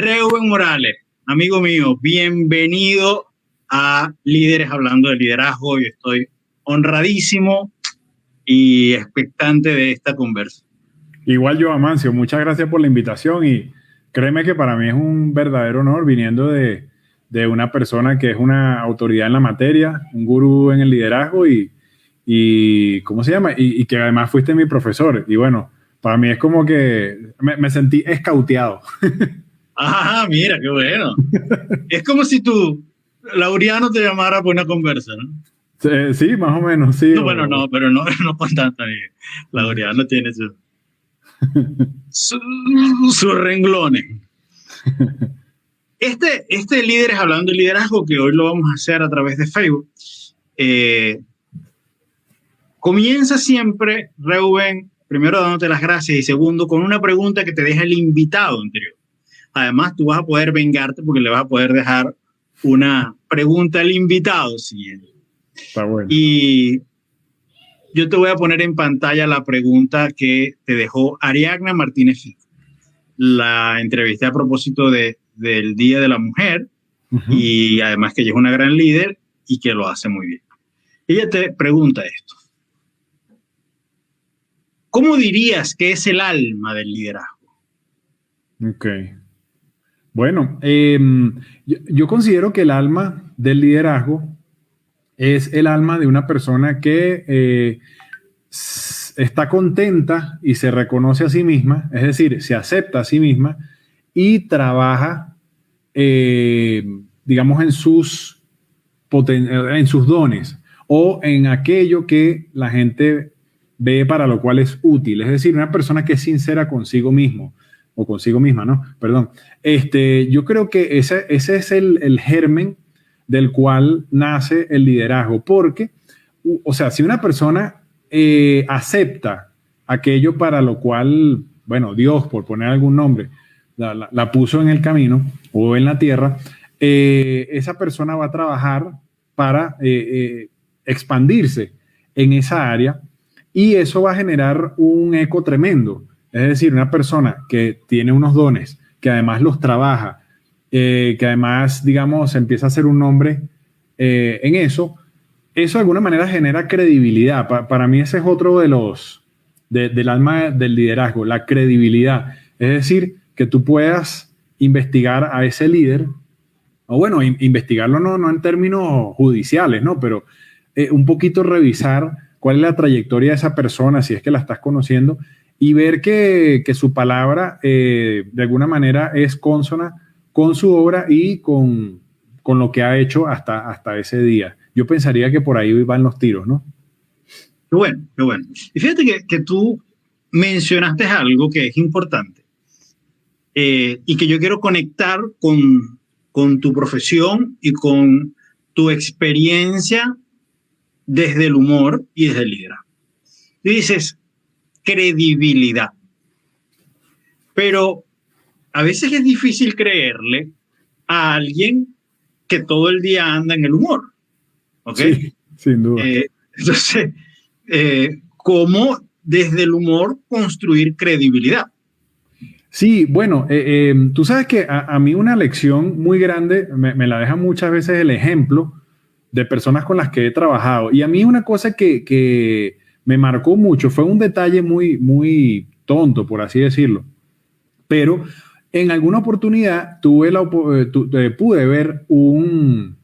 Reuben Morales, amigo mío, bienvenido a Líderes Hablando de Liderazgo. Yo estoy honradísimo y expectante de esta conversa. Igual yo, Amancio, muchas gracias por la invitación y créeme que para mí es un verdadero honor viniendo de una persona que es una autoridad en la materia, un gurú en el liderazgo y ¿cómo se llama? Y que además fuiste mi profesor. Y bueno, para mí es como que me sentí escauteado. Ah, mira, qué bueno. Es como si tú, Laureano, te llamara por una conversa, ¿no? Sí, más o menos, sí. No, bueno, no, pero no, no con tanta bien. Laureano tiene sus renglones. Este Líderes Hablando de Liderazgo, que hoy lo vamos a hacer a través de Facebook, comienza siempre, Reuben, primero dándote las gracias y segundo con una pregunta que te deja el invitado anterior. Además, tú vas a poder vengarte porque le vas a poder dejar una pregunta al invitado siguiente. Está bueno. Y yo te voy a poner en pantalla la pregunta que te dejó Ariadna Martínez Fico. La entrevisté a propósito del Día de la Mujer y además que ella es una gran líder y que lo hace muy bien. Ella te pregunta esto. ¿Cómo dirías que es el alma del liderazgo? Ok. Bueno, yo considero que el alma del liderazgo es el alma de una persona que está contenta y se reconoce a sí misma, es decir, se acepta a sí misma y trabaja, digamos, en sus dones o en aquello que la gente ve para lo cual es útil. Es decir, una persona que es sincera consigo mismo o consigo misma, ¿no? Perdón. Yo creo que ese es el germen del cual nace el liderazgo, porque, o sea, si una persona acepta aquello para lo cual, bueno, Dios, por poner algún nombre, la puso en el camino o en la tierra, esa persona va a trabajar para expandirse en esa área y eso va a generar un eco tremendo. Es decir, una persona que tiene unos dones, que además los trabaja, que además, digamos, empieza a hacer un nombre en eso de alguna manera genera credibilidad. Para mí ese es otro de del alma del liderazgo, la credibilidad. Es decir, que tú puedas investigar a ese líder, o bueno, investigarlo no en términos judiciales, ¿no? Pero un poquito revisar cuál es la trayectoria de esa persona, si es que la estás conociendo, y ver que su palabra de alguna manera es consona con su obra y con lo que ha hecho hasta ese día. Yo pensaría que por ahí van los tiros, ¿no? Qué bueno, qué bueno. Y fíjate que tú mencionaste algo que es importante y que yo quiero conectar con tu profesión y con tu experiencia desde el humor y desde el liderazgo. Tú dices credibilidad, pero a veces es difícil creerle a alguien que todo el día anda en el humor. ¿Ok? Sí, sin duda. Entonces, ¿cómo desde el humor construir credibilidad? Sí, bueno, tú sabes que a mí una lección muy grande me la deja muchas veces el ejemplo de personas con las que he trabajado. Y a mí una cosa que me marcó mucho fue un detalle muy, muy tonto, por así decirlo. Pero en alguna oportunidad pude ver un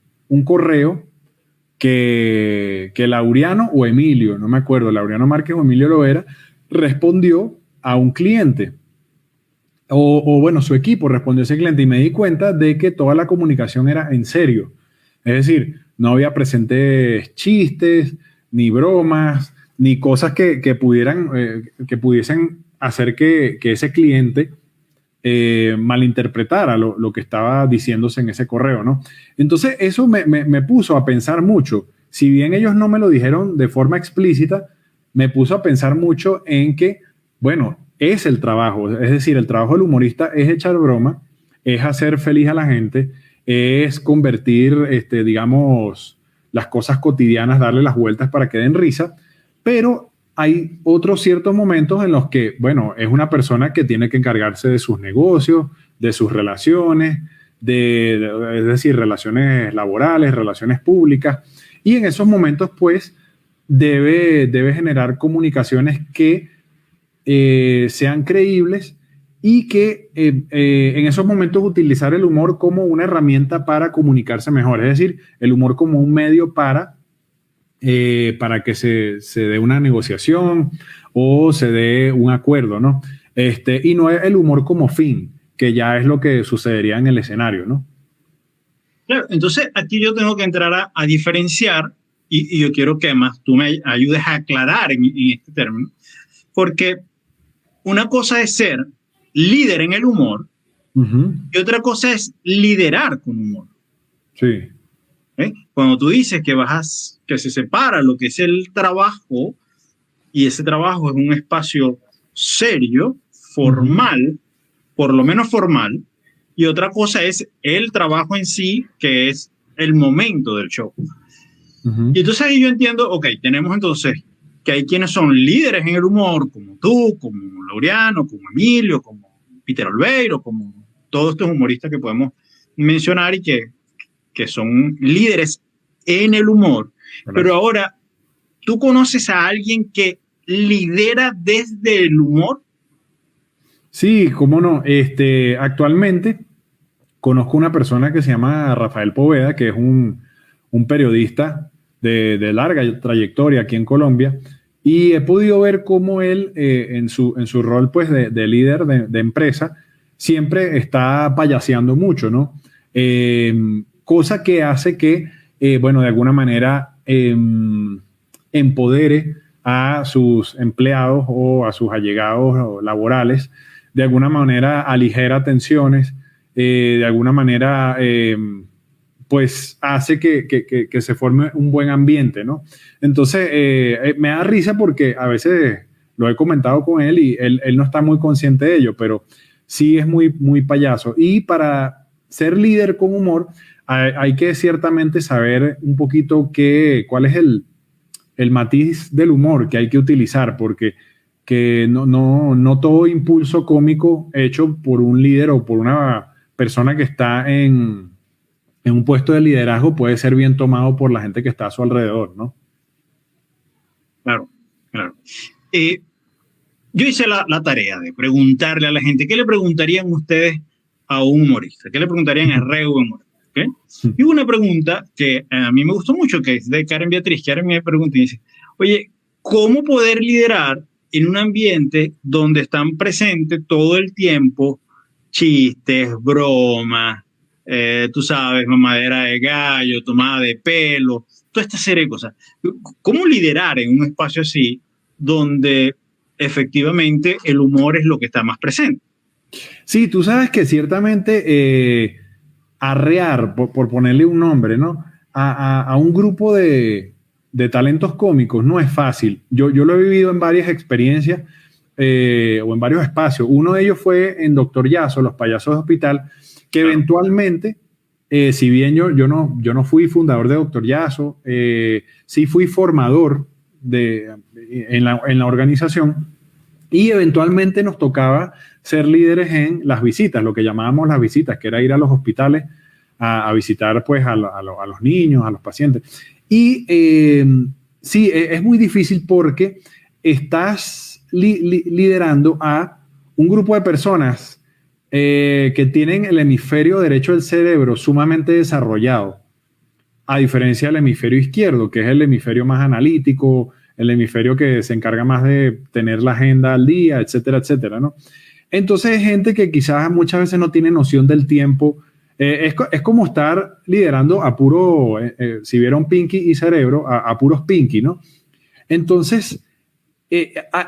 correo que Laureano o Emilio, no me acuerdo, Laureano Márquez o Emilio Loera, respondió a un cliente. O bueno, su equipo respondió a ese cliente y me di cuenta de que toda la comunicación era en serio. Es decir, no había presentes chistes, ni bromas, ni cosas que pudiesen hacer que ese cliente malinterpretara lo que estaba diciéndose en ese correo, ¿no? Entonces eso me puso a pensar mucho. Si bien ellos no me lo dijeron de forma explícita, me puso a pensar mucho en que, bueno, es el trabajo, es decir, el trabajo del humorista es echar broma, es hacer feliz a la gente, es convertir, digamos, las cosas cotidianas, darle las vueltas para que den risa, pero hay otros ciertos momentos en los que, bueno, es una persona que tiene que encargarse de sus negocios, de sus relaciones, es decir, relaciones laborales, relaciones públicas, y en esos momentos, pues, debe generar comunicaciones que sean creíbles y que en esos momentos utilizar el humor como una herramienta para comunicarse mejor, es decir, el humor como un medio para que se dé una negociación o se dé un acuerdo, ¿no? Y no es el humor como fin, que ya es lo que sucedería en el escenario, ¿no? Claro, entonces aquí yo tengo que entrar a diferenciar y yo quiero que además tú me ayudes a aclarar en este término, porque una cosa es ser líder en el humor y otra cosa es liderar con humor. Sí. Cuando tú dices que se separa lo que es el trabajo y ese trabajo es un espacio serio, formal, por lo menos formal, y otra cosa es el trabajo en sí, que es el momento del show. Y entonces ahí yo entiendo, ok, tenemos entonces que hay quienes son líderes en el humor, como tú, como Laureano, como Emilio, como Peter Olveiro, como todos estos humoristas que podemos mencionar y que son líderes en el humor. Gracias. Pero ahora, ¿tú conoces a alguien que lidera desde el humor? Sí, cómo no. Actualmente conozco una persona que se llama Rafael Poveda, que es un periodista de larga trayectoria aquí en Colombia, y he podido ver cómo él, en su rol pues, de líder de empresa, siempre está payaseando mucho, ¿no? Cosa que hace que, bueno, de alguna manera empodere a sus empleados o a sus allegados laborales, de alguna manera aligera tensiones, de alguna manera pues hace que se forme un buen ambiente, ¿no? Entonces, me da risa porque a veces lo he comentado con él y él no está muy consciente de ello, pero sí es muy, muy payaso. Y para ser líder con humor, hay que ciertamente saber un poquito cuál es el matiz del humor que hay que utilizar, porque que no todo impulso cómico hecho por un líder o por una persona que está en un puesto de liderazgo puede ser bien tomado por la gente que está a su alrededor, ¿no? Claro, claro. Yo hice la tarea de preguntarle a la gente, ¿qué le preguntarían ustedes a un humorista? ¿Qué le preguntarían a Reu humorista? ¿Okay? Y hubo una pregunta que a mí me gustó mucho, que es de Karen Beatriz. Karen me pregunta y dice, oye, ¿cómo poder liderar en un ambiente donde están presentes todo el tiempo chistes, bromas, tú sabes, mamadera de gallo, tomada de pelo, toda esta serie de cosas? ¿Cómo liderar en un espacio así donde efectivamente el humor es lo que está más presente? Sí, tú sabes que ciertamente arrear, por ponerle un nombre, ¿no? A un grupo de talentos cómicos no es fácil. Yo lo he vivido en varias experiencias o en varios espacios. Uno de ellos fue en Doctor Yaso, Los Payasos de Hospital, que eventualmente, si bien yo no fui fundador de Doctor Yaso, sí fui formador en la organización, y eventualmente nos tocaba ser líderes en las visitas, lo que llamábamos las visitas, que era ir a los hospitales a visitar pues a los niños, a los pacientes. Y sí, es muy difícil porque estás liderando a un grupo de personas que tienen el hemisferio derecho del cerebro sumamente desarrollado, a diferencia del hemisferio izquierdo, que es el hemisferio más analítico, el hemisferio que se encarga más de tener la agenda al día, etcétera, etcétera, ¿no? Entonces hay gente que quizás muchas veces no tiene noción del tiempo. Es como estar liderando a puro, si vieron Pinky y Cerebro, a puros Pinky, ¿no? Entonces,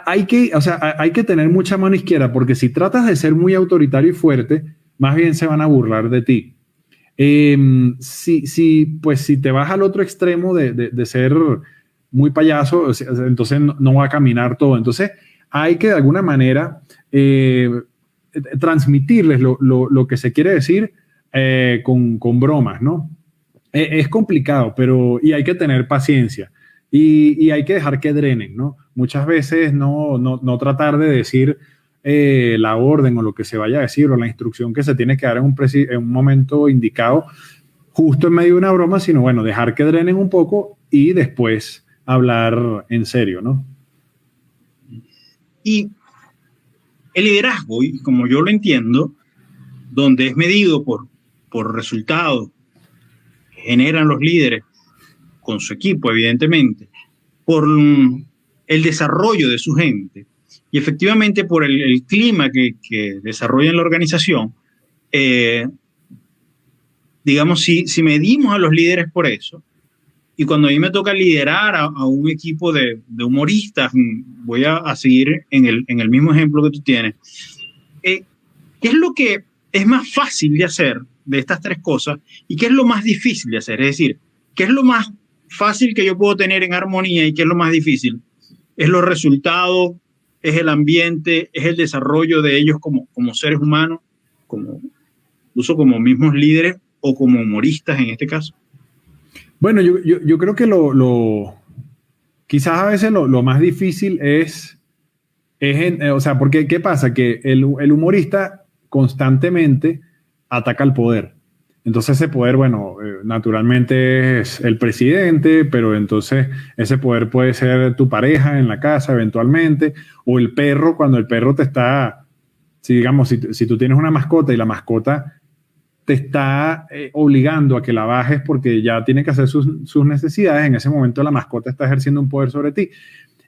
hay que tener mucha mano izquierda, porque si tratas de ser muy autoritario y fuerte, más bien se van a burlar de ti. Si te vas al otro extremo de ser muy payaso, entonces no va a caminar todo. Entonces hay que de alguna manera transmitirles lo que se quiere decir con bromas, ¿no? Es complicado, y hay que tener paciencia. y hay que dejar que drenen, ¿no? Muchas veces no tratar de decir la orden o lo que se vaya a decir o la instrucción que se tiene que dar en un momento indicado, justo en medio de una broma, sino bueno, dejar que drenen un poco y después hablar en serio, ¿no? Y el liderazgo, y como yo lo entiendo, donde es medido por resultados que generan los líderes con su equipo, evidentemente, por el desarrollo de su gente y efectivamente por el clima que desarrolla en la organización, digamos, si medimos a los líderes por eso, y cuando a mí me toca liderar a un equipo de humoristas, voy a seguir en el mismo ejemplo que tú tienes, ¿qué es lo que es más fácil de hacer de estas tres cosas y qué es lo más difícil de hacer? Es decir, ¿qué es lo más fácil que yo puedo tener en armonía y qué es lo más difícil? ¿Es los resultados? ¿Es el ambiente? ¿Es el desarrollo de ellos como seres humanos? Incluso como mismos líderes o como humoristas en este caso. Bueno, yo creo que quizás a veces lo más difícil o sea, porque ¿qué pasa? Que el humorista constantemente ataca al poder. Entonces ese poder, bueno, naturalmente es el presidente, pero entonces ese poder puede ser tu pareja en la casa eventualmente, o el perro cuando el perro te está, si tú tienes una mascota y la mascota te está obligando a que la bajes porque ya tiene que hacer sus necesidades, en ese momento la mascota está ejerciendo un poder sobre ti.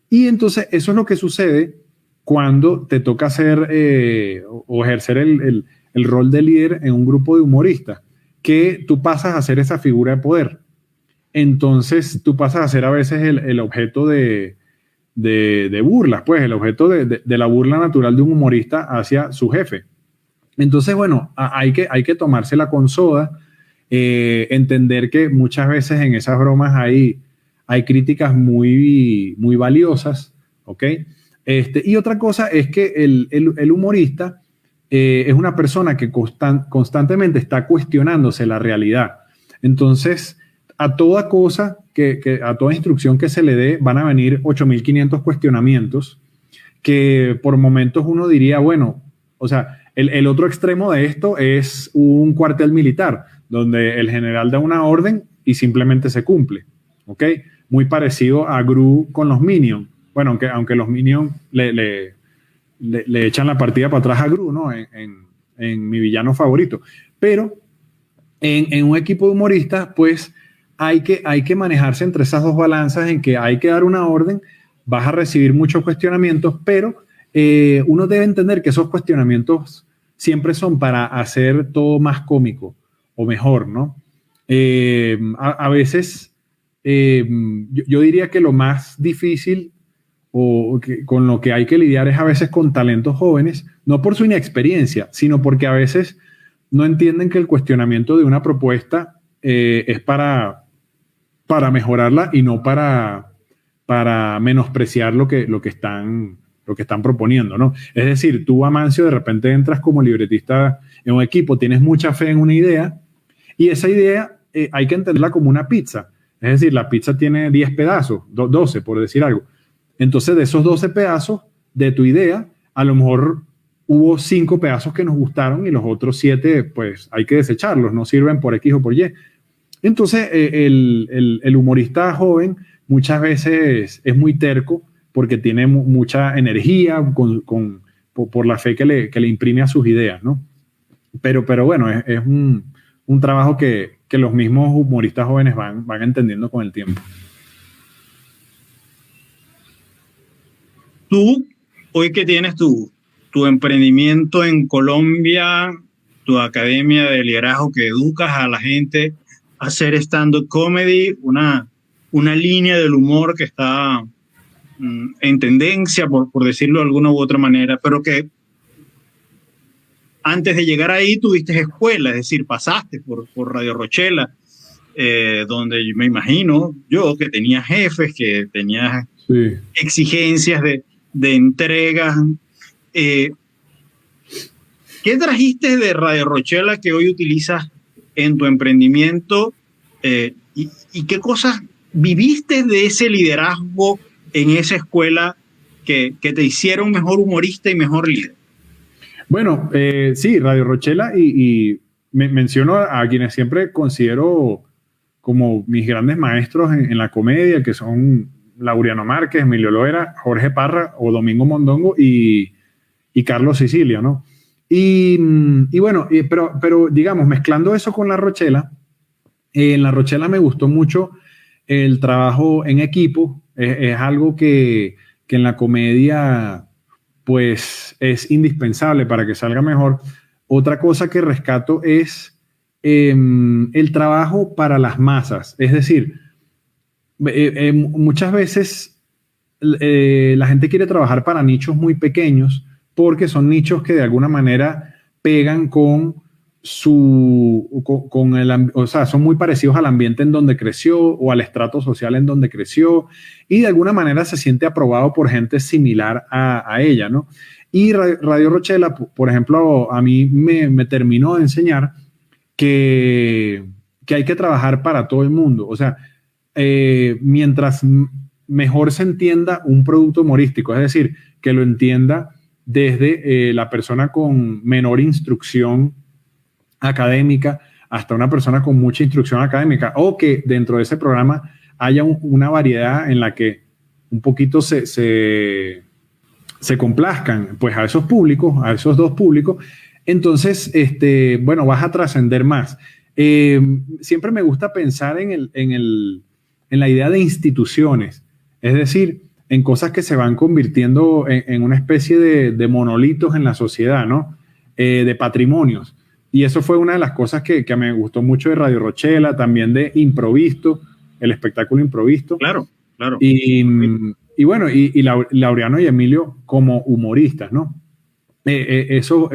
Y entonces eso es lo que sucede cuando te toca hacer o ejercer el rol de líder en un grupo de humoristas, que tú pasas a ser esa figura de poder. Entonces tú pasas a ser a veces el objeto de burlas, pues el objeto de la burla natural de un humorista hacia su jefe. Entonces, bueno, hay que tomársela con soda, entender que muchas veces en esas bromas hay críticas muy, muy valiosas, ¿ok? Y otra cosa es que el humorista es una persona que constantemente está cuestionándose la realidad. Entonces, a toda cosa, a toda instrucción que se le dé, van a venir 8.500 cuestionamientos que por momentos uno diría, bueno, o sea, el otro extremo de esto es un cuartel militar, donde el general da una orden y simplemente se cumple, ¿ok? Muy parecido a Gru con los Minions. Bueno, aunque los Minions le echan la partida para atrás a Gru, ¿no? En mi villano favorito. Pero en un equipo de humoristas, pues hay que manejarse entre esas dos balanzas en que hay que dar una orden, vas a recibir muchos cuestionamientos, pero uno debe entender que esos cuestionamientos siempre son para hacer todo más cómico o mejor, ¿no? A veces yo diría que lo más difícil con lo que hay que lidiar es a veces con talentos jóvenes, no por su inexperiencia, sino porque a veces no entienden que el cuestionamiento de una propuesta es para mejorarla y no para menospreciar lo que están proponiendo, ¿no? Es decir, tú, Amancio, de repente entras como libretista en un equipo, tienes mucha fe en una idea y esa idea hay que entenderla como una pizza. Es decir, la pizza tiene 10 pedazos, 12 por decir algo. Entonces, de esos 12 pedazos de tu idea, a lo mejor hubo 5 pedazos que nos gustaron y los otros 7, pues hay que desecharlos, no sirven por X o por Y. Entonces, el humorista joven muchas veces es muy terco porque tiene mucha energía por la fe que le imprime a sus ideas, ¿no? Pero bueno, es un trabajo que los mismos humoristas jóvenes van entendiendo con el tiempo. Tú, hoy que tienes tu emprendimiento en Colombia, tu academia de liderazgo que educas a la gente a hacer stand-up comedy, una línea del humor que está en tendencia, por decirlo de alguna u otra manera, pero que antes de llegar ahí tuviste escuela, es decir, pasaste por Radio Rochela, donde me imagino yo que tenías jefes, que tenías exigencias de entregas. ¿Qué trajiste de Radio Rochela que hoy utilizas en tu emprendimiento y qué cosas ¿Viviste de ese liderazgo en esa escuela que te hicieron mejor humorista y mejor líder? Bueno, sí, Radio Rochela y menciono a quienes siempre considero como mis grandes maestros en la comedia, que son Laureano Márquez, Emilio Loera, Jorge Parra o Domingo Mondongo y Carlos Sicilia, ¿no? Y bueno, pero digamos, mezclando eso con La Rochela, en La Rochela me gustó mucho el trabajo en equipo. Es algo que en la comedia pues es indispensable para que salga mejor. Otra cosa que rescato es el trabajo para las masas. Es decir, muchas veces la gente quiere trabajar para nichos muy pequeños porque son nichos que de alguna manera pegan con o sea, son muy parecidos al ambiente en donde creció o al estrato social en donde creció y de alguna manera se siente aprobado por gente similar a ella, ¿no? Y Radio Rochela, por ejemplo, a mí me terminó de enseñar que hay que trabajar para todo el mundo. O sea, mientras mejor se entienda un producto humorístico, es decir, que lo entienda desde la persona con menor instrucción académica hasta una persona con mucha instrucción académica, o que dentro de ese programa haya una variedad en la que un poquito se complazcan pues a esos públicos, a esos dos públicos, entonces, bueno, vas a trascender más. Siempre me gusta pensar en la idea de instituciones, es decir, en cosas que se van convirtiendo en una especie de monolitos en la sociedad, ¿no? De patrimonios. Y eso fue una de las cosas que me gustó mucho de Radio Rochela, también de Improvisto, el espectáculo Improvisto. Claro, claro. Y bueno, Laureano y Emilio como humoristas, ¿no? Eso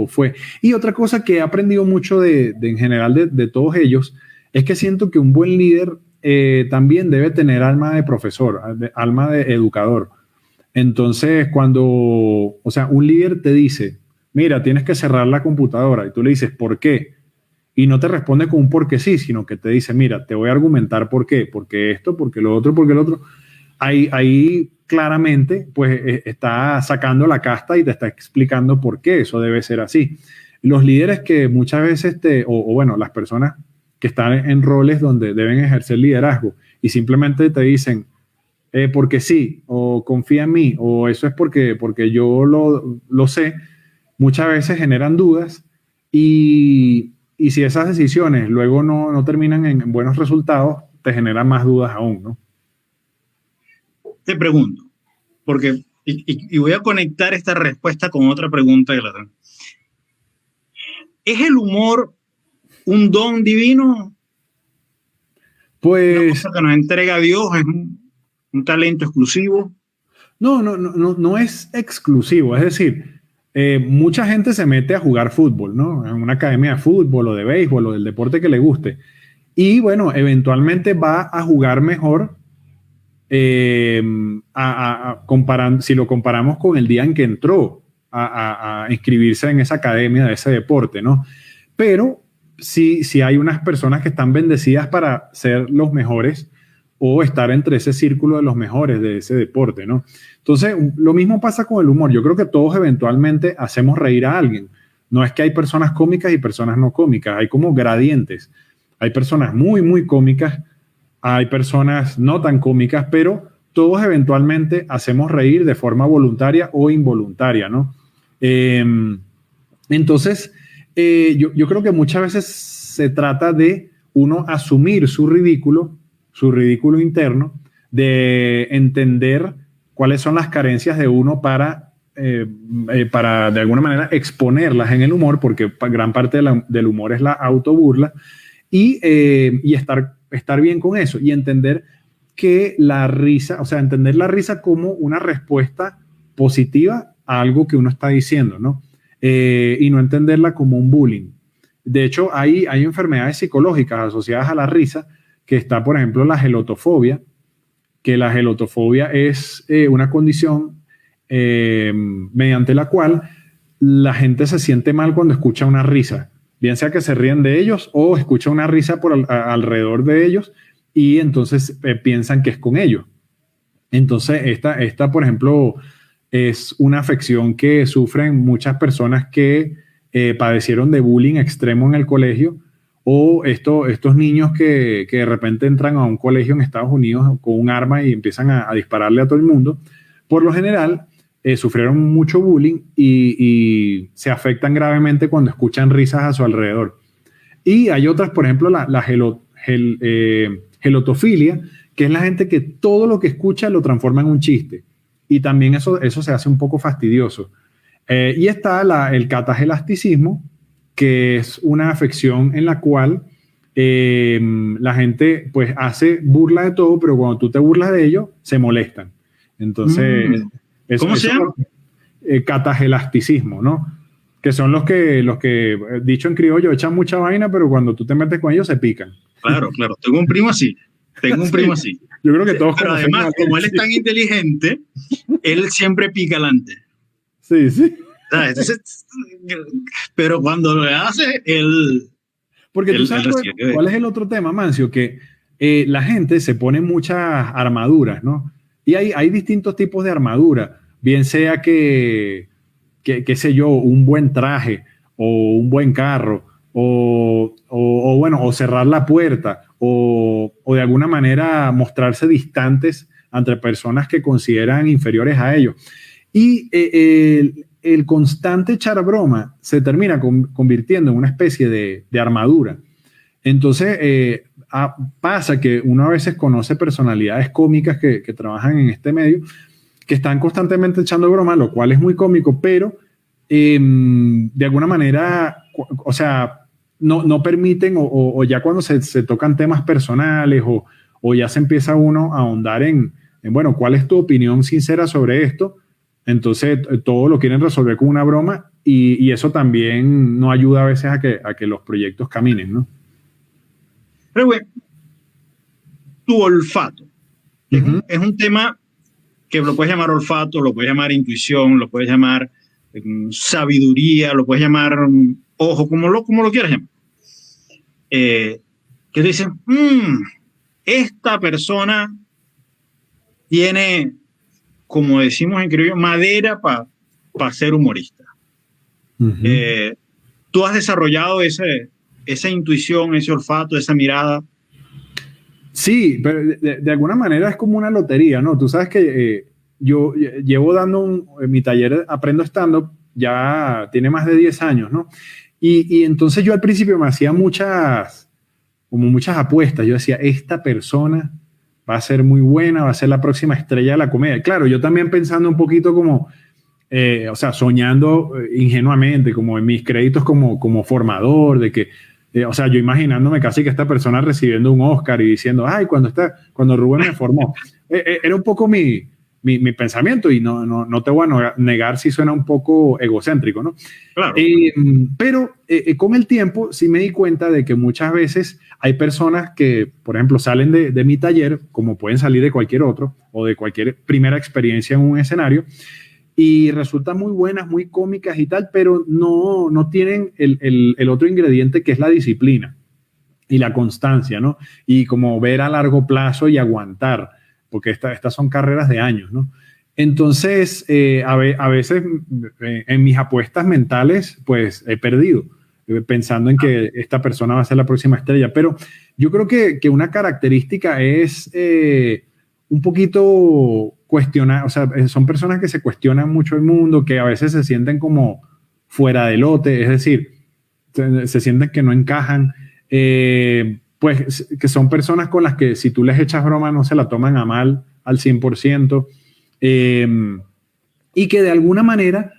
fue. Y otra cosa que he aprendido mucho en general de todos ellos es que siento que un buen líder también debe tener alma de profesor, alma de educador. Entonces, o sea, un líder te dice, mira, tienes que cerrar la computadora, y tú le dices, ¿por qué? Y no te responde con un porque sí, sino que te dice, mira, te voy a argumentar por qué, porque esto, porque lo otro, porque lo otro. Ahí claramente, pues, está sacando la casta y te está explicando por qué eso debe ser así. Los líderes que muchas veces bueno, las personas que están en roles donde deben ejercer liderazgo y simplemente te dicen, porque sí, o confía en mí, o eso es porque yo lo sé, muchas veces generan dudas y si esas decisiones luego no terminan en buenos resultados, te generan más dudas aún, ¿no? Te pregunto, porque, y voy a conectar esta respuesta con otra pregunta que la tengo. ¿Es el humor un don divino? Pues... ¿Una cosa que nos entrega Dios? ¿Es un talento exclusivo? No es exclusivo, es decir, mucha gente se mete a jugar fútbol, ¿no? En una academia de fútbol o de béisbol o del deporte que le guste. Y bueno, eventualmente va a jugar mejor si lo comparamos con el día en que entró a inscribirse en esa academia de ese deporte, ¿no? Pero sí hay unas personas que están bendecidas para ser los mejores o estar entre ese círculo de los mejores de ese deporte, ¿no? Entonces, lo mismo pasa con el humor. Yo creo que todos eventualmente hacemos reír a alguien. No es que hay personas cómicas y personas no cómicas, hay como gradientes. Hay personas muy, muy cómicas, hay personas no tan cómicas, pero todos eventualmente hacemos reír de forma voluntaria o involuntaria, ¿no? Entonces, yo creo que muchas veces se trata de uno asumir su ridículo interno, de entender cuáles son las carencias de uno para de alguna manera exponerlas en el humor, porque gran parte del humor es la autoburla, y estar bien con eso y entender que la risa, o sea, entender la risa como una respuesta positiva a algo que uno está diciendo, ¿no? Y no entenderla como un bullying. De hecho, hay enfermedades psicológicas asociadas a la risa, que está, por ejemplo, la gelotofobia, que la gelotofobia es una condición mediante la cual la gente se siente mal cuando escucha una risa, bien sea que se ríen de ellos o escucha una risa alrededor de ellos y entonces piensan que es con ellos. Entonces, esta, por ejemplo, es una afección que sufren muchas personas que padecieron de bullying extremo en el colegio, o estos niños que de repente entran a un colegio en Estados Unidos con un arma y empiezan a dispararle a todo el mundo. Por lo general, sufrieron mucho bullying y se afectan gravemente cuando escuchan risas a su alrededor. Y hay otras, por ejemplo, la gelotofilia, que es la gente que todo lo que escucha lo transforma en un chiste. Y también eso se hace un poco fastidioso. Y está el catagelasticismo, que es una afección en la cual la gente pues hace burla de todo, pero cuando tú te burlas de ellos, se molestan. Entonces, ¿cómo se llama? Catagelasticismo, ¿no? Que son los que, dicho en criollo, echan mucha vaina, pero cuando tú te metes con ellos, se pican. Claro, claro. Tengo un primo así. Así. Yo creo que todos. Pero además, como él es tan inteligente, él siempre pica adelante. Sí, sí. Entonces, pero cuando lo hace, él... Porque tú sabes cuál es el otro tema, Mancio, que la gente se pone muchas armaduras, ¿no? Y hay distintos tipos de armadura, bien sea qué sé yo, un buen traje o un buen carro o bueno, o cerrar la puerta o de alguna manera mostrarse distantes ante personas que consideran inferiores a ellos. Y el constante echar broma se termina convirtiendo en una especie de armadura. Entonces, pasa que uno a veces conoce personalidades cómicas que trabajan en este medio, que están constantemente echando broma, lo cual es muy cómico, pero de alguna manera, o sea, no permiten, o ya cuando se tocan temas personales, o ya se empieza uno a ahondar en, bueno, ¿cuál es tu opinión sincera sobre esto? Entonces, todo lo quieren resolver con una broma, y eso también no ayuda a veces a que los proyectos caminen, ¿no? Pero, güey, tu olfato es un tema que lo puedes llamar olfato, lo puedes llamar intuición, lo puedes llamar sabiduría, lo puedes llamar ojo, como lo quieras llamar. Que te dicen, esta persona tiene, como decimos en criollo, madera para ser humorista. Tú has desarrollado esa intuición, ese olfato, esa mirada. Sí, pero de alguna manera es como una lotería, ¿no? Tú sabes que yo llevo dando mi taller Aprendo Stand-Up, ya tiene más de 10 años, ¿no? Y entonces yo al principio me hacía muchas apuestas. Yo decía, esta persona va a ser muy buena, va a ser la próxima estrella de la comedia. Claro, yo también pensando un poquito como, o sea, soñando ingenuamente, como en mis créditos como formador, de que, o sea, yo imaginándome casi que esta persona recibiendo un Oscar y diciendo, ay, cuando Rubén me formó. Era un poco mi pensamiento, y no te voy a negar si suena un poco egocéntrico, ¿no? Claro. Pero con el tiempo sí me di cuenta de que muchas veces hay personas que, por ejemplo, salen de mi taller, como pueden salir de cualquier otro, o de cualquier primera experiencia en un escenario, y resultan muy buenas, muy cómicas y tal, pero no tienen el otro ingrediente, que es la disciplina y la constancia, ¿no? Y como ver a largo plazo y aguantar, porque estas son carreras de años, ¿no? Entonces, a veces en mis apuestas mentales, pues he perdido, pensando en que esta persona va a ser la próxima estrella. Pero yo creo que una característica es un poquito cuestionar, o sea, son personas que se cuestionan mucho el mundo, que a veces se sienten como fuera de lote, es decir, se sienten que no encajan, pues que son personas con las que si tú les echas broma no se la toman a mal al 100%, y que de alguna manera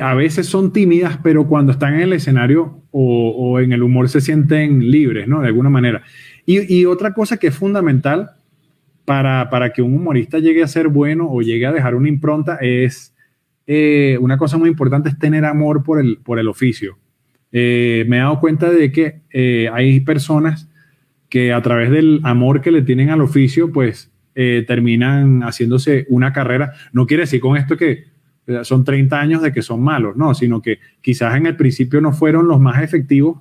a veces son tímidas, pero cuando están en el escenario o en el humor se sienten libres, ¿no? De alguna manera. Y otra cosa que es fundamental para que un humorista llegue a ser bueno o llegue a dejar una impronta es, una cosa muy importante, es tener amor por el oficio. Me he dado cuenta de que hay personas que a través del amor que le tienen al oficio, pues terminan haciéndose una carrera. No quiere decir con esto que son 30 años de que son malos, no, sino que quizás en el principio no fueron los más efectivos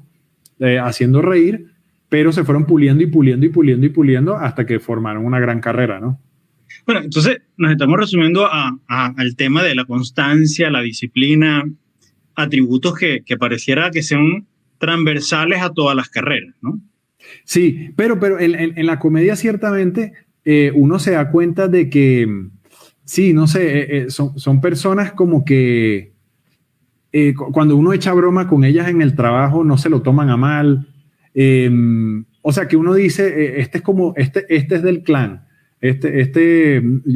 haciendo reír, pero se fueron puliendo y puliendo y puliendo y puliendo hasta que formaron una gran carrera, ¿no? Bueno, entonces nos estamos resumiendo al tema de la constancia, la disciplina, atributos que pareciera que sean transversales a todas las carreras, ¿no? Sí, pero en la comedia ciertamente uno se da cuenta de que, sí, no sé, son personas como que cuando uno echa broma con ellas en el trabajo no se lo toman a mal. O sea, que uno dice, este es como, este es del clan.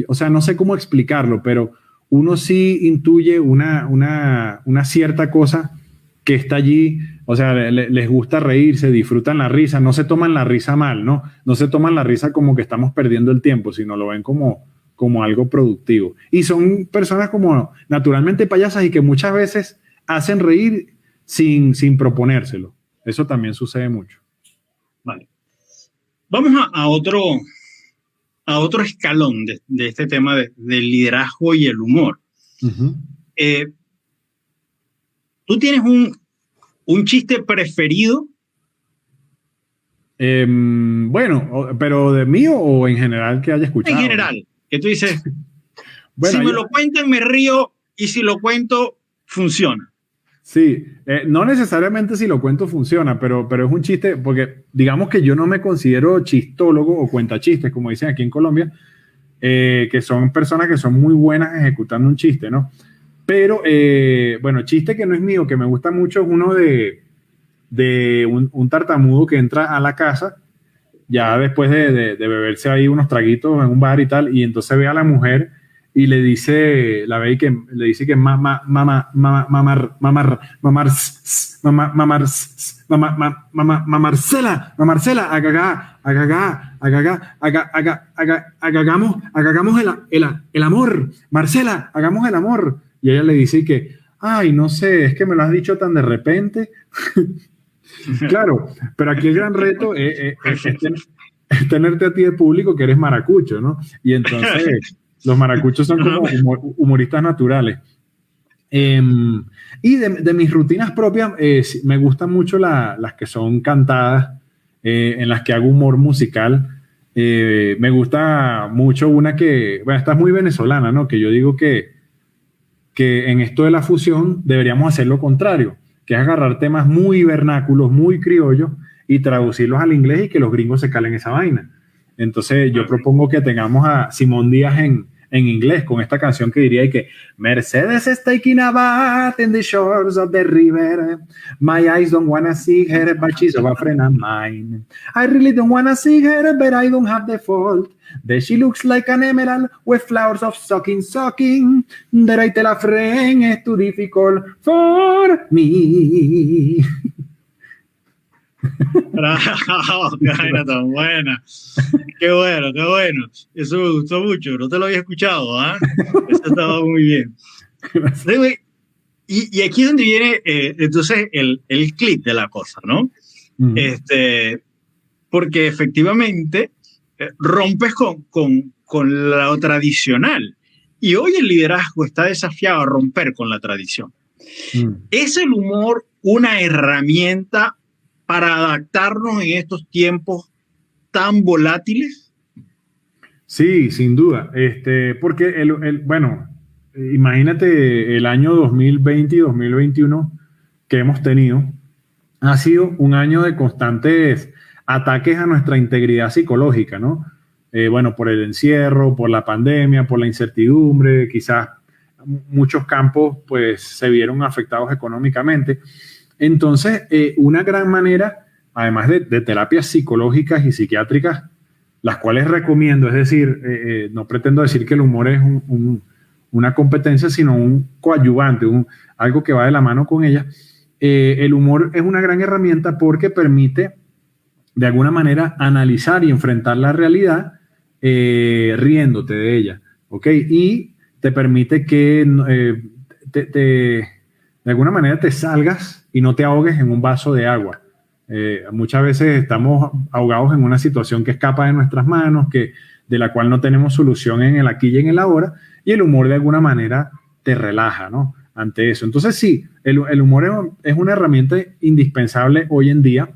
O sea, no sé cómo explicarlo, pero uno sí intuye una cierta cosa que está allí. O sea, les gusta reírse, disfrutan la risa, no se toman la risa mal, ¿no? No se toman la risa como que estamos perdiendo el tiempo, sino lo ven como algo productivo. Y son personas como naturalmente payasas y que muchas veces hacen reír sin proponérselo. Eso también sucede mucho. Vale. Vamos a otro escalón de este tema del liderazgo y el humor. Uh-huh. ¿Tú tienes un chiste preferido? Bueno, pero ¿de mí o en general que haya escuchado? En general, que tú dices, bueno, si me lo cuentan me río y si lo cuento funciona. Sí, no necesariamente si lo cuento funciona, pero es un chiste, porque digamos que yo no me considero chistólogo o cuentachistes, como dicen aquí en Colombia, que son personas que son muy buenas ejecutando un chiste, ¿no? Pero, bueno, chiste que no es mío, que me gusta mucho, es uno de un tartamudo que entra a la casa, ya después de beberse ahí unos traguitos en un bar y tal, y entonces ve a la mujer y le dice, la ve y que le dice que Marcela, hagamos el amor, Marcela, hagamos el amor. Y ella le dice que, ay, no sé, es que me lo has dicho tan de repente. Claro, pero aquí el gran reto es tenerte a ti de público que eres maracucho, ¿no? Y entonces los maracuchos son como humoristas naturales. Y de mis rutinas propias, me gustan mucho las que son cantadas, en las que hago humor musical. Me gusta mucho una que, bueno, esta es muy venezolana, ¿no? Que yo digo que en esto de la fusión deberíamos hacer lo contrario, que es agarrar temas muy vernáculos, muy criollos y traducirlos al inglés y que los gringos se calen esa vaina. Entonces yo propongo que tengamos a Simón Díaz en inglés con esta canción que diría que Mercedes is taking a bath in the shores of the river. My eyes don't wanna see her, but she's of a friend of mine. I really don't wanna see her, but I don't have the fault. That she looks like an emerald with flowers of sucking. That I tell a friend is too difficult for me. Bravo, qué vaina tan buena. Qué bueno, qué bueno. Eso me gustó mucho. No te lo había escuchado, ¿ah? Eso estaba muy bien. Y aquí es donde viene entonces el clip de la cosa, ¿no? Mm. Porque efectivamente rompes con lo tradicional. Y hoy el liderazgo está desafiado a romper con la tradición. Mm. ¿Es el humor una herramienta para adaptarnos en estos tiempos tan volátiles? Sí, sin duda. Porque, bueno, imagínate el año 2020 y 2021 que hemos tenido. Ha sido un año de constantes ataques a nuestra integridad psicológica, ¿no? Bueno, por el encierro, por la pandemia, por la incertidumbre, quizás muchos campos pues se vieron afectados económicamente. Entonces, una gran manera, además de terapias psicológicas y psiquiátricas, las cuales recomiendo, es decir, no pretendo decir que el humor es una competencia, sino un coadyuvante, algo que va de la mano con ella. El humor es una gran herramienta porque permite, de alguna manera, analizar y enfrentar la realidad riéndote de ella, ¿ok? Y te permite que de alguna manera te salgas y no te ahogues en un vaso de agua. Muchas veces estamos ahogados en una situación que escapa de nuestras manos, de la cual no tenemos solución en el aquí y en el ahora, y el humor de alguna manera te relaja, ¿no? Ante eso. Entonces sí, el humor es una herramienta indispensable hoy en día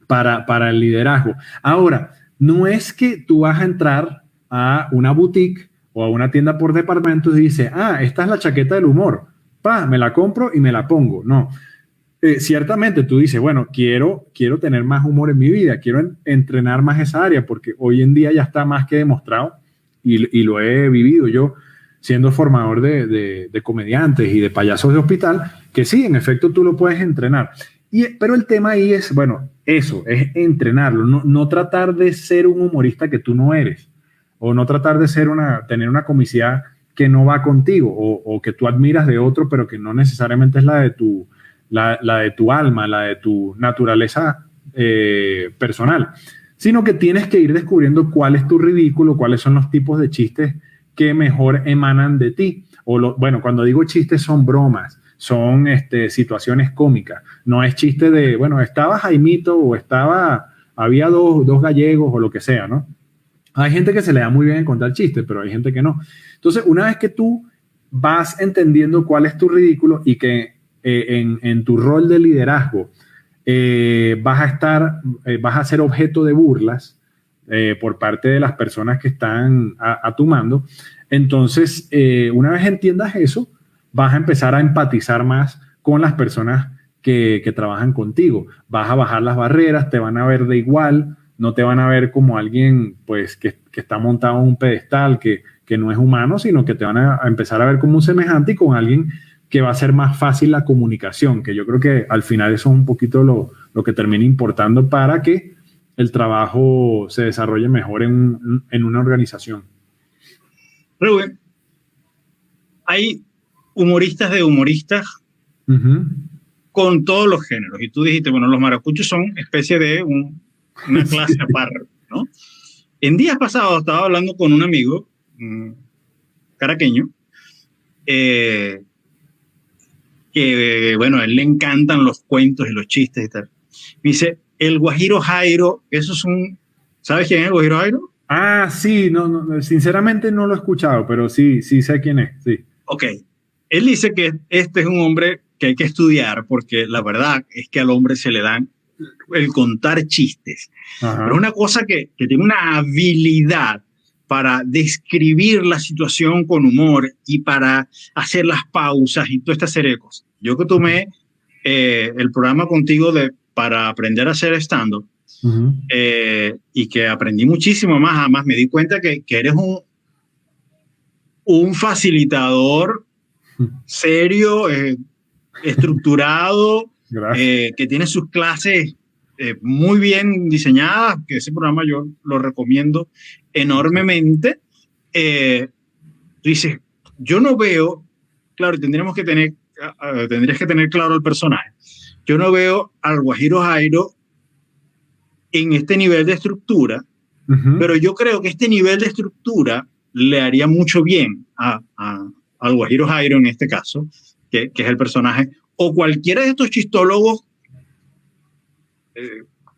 para el liderazgo. Ahora, no es que tú vas a entrar a una boutique o a una tienda por departamentos y dices, esta es la chaqueta del humor, me la compro y me la pongo. No. Ciertamente tú dices, bueno, quiero tener más humor en mi vida, quiero entrenar más esa área, porque hoy en día ya está más que demostrado y lo he vivido yo siendo formador de comediantes y de payasos de hospital, que sí, en efecto tú lo puedes entrenar. Pero el tema ahí es, bueno, eso, es entrenarlo, no tratar de ser un humorista que tú no eres, o no tratar de tener una comicidad que no va contigo, o que tú admiras de otro, pero que no necesariamente es la de tu alma, la de tu naturaleza personal, sino que tienes que ir descubriendo cuál es tu ridículo, cuáles son los tipos de chistes que mejor emanan de ti. Bueno, cuando digo chistes son bromas, son situaciones cómicas, no es chiste de, bueno, estaba Jaimito o había dos gallegos o lo que sea, ¿no? Hay gente que se le da muy bien en contar chistes, pero hay gente que no. Entonces, una vez que tú vas entendiendo cuál es tu ridículo y que en tu rol de liderazgo vas a ser objeto de burlas por parte de las personas que están a tu mando, entonces una vez entiendas eso, vas a empezar a empatizar más con las personas que trabajan contigo, vas a bajar las barreras, te van a ver de igual, no te van a ver como alguien pues que está montado en un pedestal, que no es humano, sino que te van a empezar a ver como un semejante y con alguien que va a ser más fácil la comunicación, que yo creo que al final eso es un poquito lo que termina importando para que el trabajo se desarrolle mejor en una organización. Rubén, hay humoristas de humoristas con todos los géneros, y tú dijiste, bueno, los maracuchos son especie de una clase aparte, ¿no? En días pasados estaba hablando con un amigo caraqueño, que, bueno, a él le encantan los cuentos y los chistes y tal. Me dice, el Guajiro Jairo, eso es ¿sabes quién es el Guajiro Jairo? Sí, no, sinceramente no lo he escuchado, pero sí sé quién es, sí. Ok, él dice que este es un hombre que hay que estudiar porque la verdad es que al hombre se le dan el contar chistes. Ajá. Pero es una cosa que tiene una habilidad para describir la situación con humor y para hacer las pausas y toda esta serie de cosas. Yo que tomé el programa contigo para aprender a hacer stand-up, y que aprendí muchísimo más, además me di cuenta que eres un facilitador serio, estructurado, que tiene sus clases muy bien diseñadas, que ese programa yo lo recomiendo enormemente. Tú dices, yo no veo, claro, tendrías que tener claro el personaje. Yo no veo al Guajiro Jairo en este nivel de estructura, pero yo creo que este nivel de estructura le haría mucho bien al Guajiro Jairo en este caso, que es el personaje, o cualquiera de estos chistólogos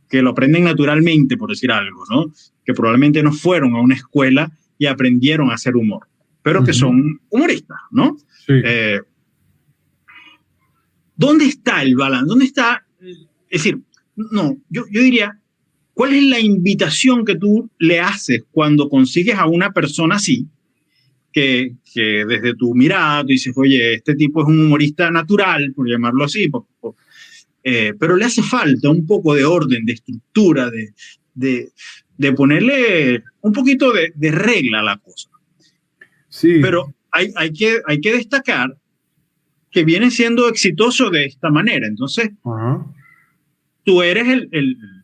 que lo aprenden naturalmente, por decir algo, ¿no? Que probablemente no fueron a una escuela y aprendieron a hacer humor, pero que son humoristas, ¿no? Sí. ¿Dónde está el balance? ¿Dónde está? Es decir, no, yo diría, ¿cuál es la invitación que tú le haces cuando consigues a una persona así, que desde tu mirada tú dices, oye, este tipo es un humorista natural, por llamarlo así, pero le hace falta un poco de orden, de estructura, de ponerle un poquito de regla a la cosa? Sí. Pero hay que destacar que viene siendo exitoso de esta manera. Entonces, tú eres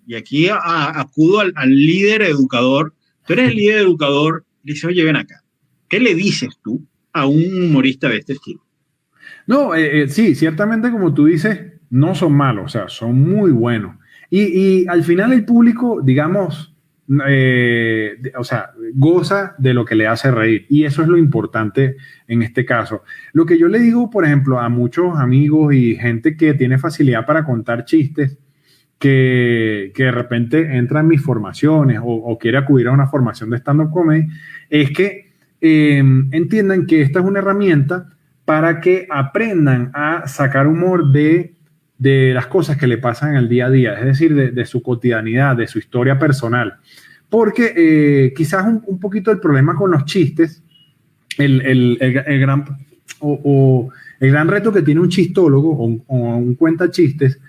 y aquí acudo al líder educador, tú eres el líder educador, le dices, oye, ven acá, ¿qué le dices tú a un humorista de este estilo? No, sí, ciertamente como tú dices, no son malos, o sea, son muy buenos. Y al final el público, digamos, o sea, goza de lo que le hace reír. Y eso es lo importante en este caso. Lo que yo le digo, por ejemplo, a muchos amigos y gente que tiene facilidad para contar chistes, que de repente entra en mis formaciones o quiere acudir a una formación de stand-up comedy, es que entiendan que esta es una herramienta para que aprendan a sacar humor de de las cosas que le pasan en el día a día, es decir, de su cotidianidad, de su historia personal. Porque quizás un poquito el problema con los chistes, el gran reto que tiene un chistólogo o un cuenta chistes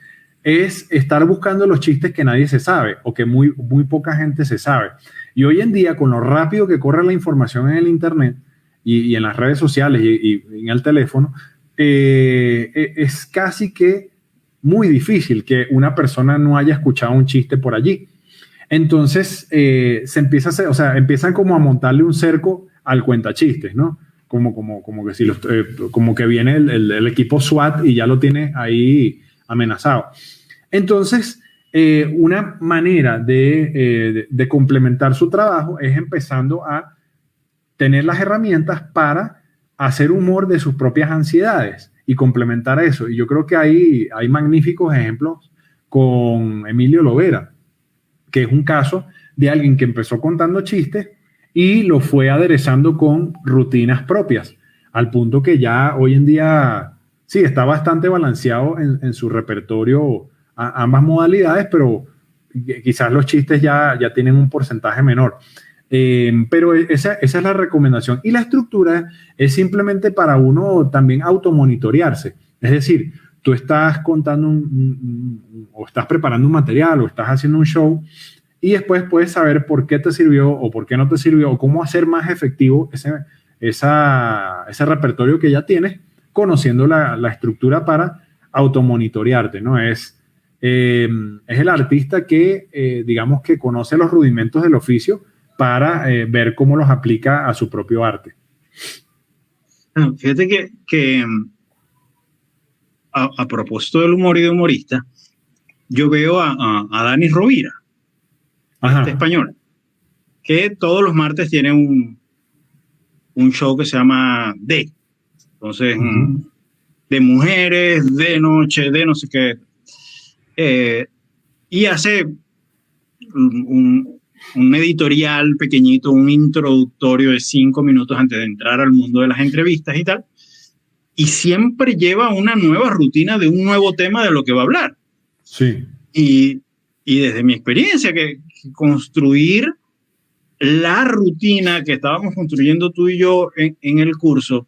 es estar buscando los chistes que nadie se sabe o que muy poca gente se sabe. Y hoy en día, con lo rápido que corre la información en el internet y en las redes sociales y en el teléfono, es casi que muy difícil que una persona no haya escuchado un chiste por allí. Entonces, se empieza a hacer, o sea, empiezan como a montarle un cerco al cuentachistes, ¿no? Como que si como que viene el equipo SWAT y ya lo tiene ahí amenazado. Entonces, una manera de complementar su trabajo es empezando a tener las herramientas para hacer humor de sus propias ansiedades y complementar eso. Y yo creo que hay magníficos ejemplos con Emilio Lovera, que es un caso de alguien que empezó contando chistes y lo fue aderezando con rutinas propias, al punto que ya hoy en día sí está bastante balanceado en su repertorio ambas modalidades, pero quizás los chistes ya tienen un porcentaje menor. Pero esa es la recomendación. Y la estructura es simplemente para uno también automonitorearse. Es decir, tú estás contando o estás preparando un material o estás haciendo un show y después puedes saber por qué te sirvió o por qué no te sirvió o cómo hacer más efectivo ese repertorio que ya tienes, conociendo la estructura para automonitorearte, ¿no? Es el artista que, digamos, que conoce los rudimentos del oficio para ver cómo los aplica a su propio arte. Fíjate que a propósito del humor y de humorista, yo veo a Dani Rovira, este español, que todos los martes tiene un show que se llama D. Entonces, de mujeres, de noche, de no sé qué. Y hace un editorial pequeñito, un introductorio de 5 minutos antes de entrar al mundo de las entrevistas y tal. Y siempre lleva una nueva rutina de un nuevo tema de lo que va a hablar. Sí. Y desde mi experiencia, que construir la rutina que estábamos construyendo tú y yo en el curso,